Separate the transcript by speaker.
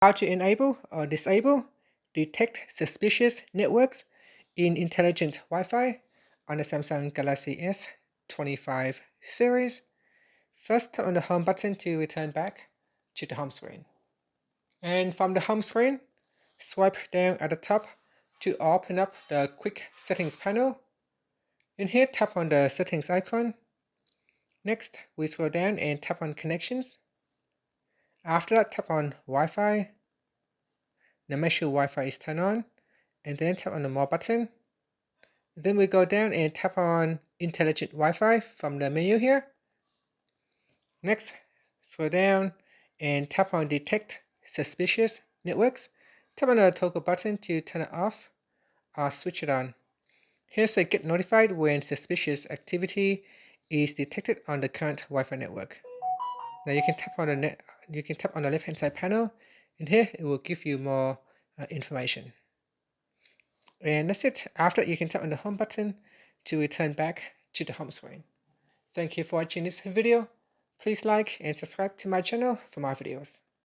Speaker 1: How to enable or disable detect suspicious networks in intelligent Wi-Fi on the Samsung Galaxy S25 series. First, tap on the home button to return back to the home screen. And from the home screen, swipe down at the top to open up the quick settings panel. In here, tap on the settings icon. Next, we scroll down and tap on connections. After that, tap on Wi-Fi. Now make sure Wi-Fi is turned on, and then tap on the more button. Then we go down and tap on intelligent Wi-Fi from the menu here. Next, scroll down and tap on detect suspicious networks. Tap on the toggle button to turn it off or switch it on. Here's a get notified when suspicious activity is detected on the current Wi-Fi network. Now you can tap on the left hand side panel, and here it will give you more information. And that's it. After you can tap on the home button to return back to the home screen. Thank you for watching this video. Please like and subscribe to my channel for more videos.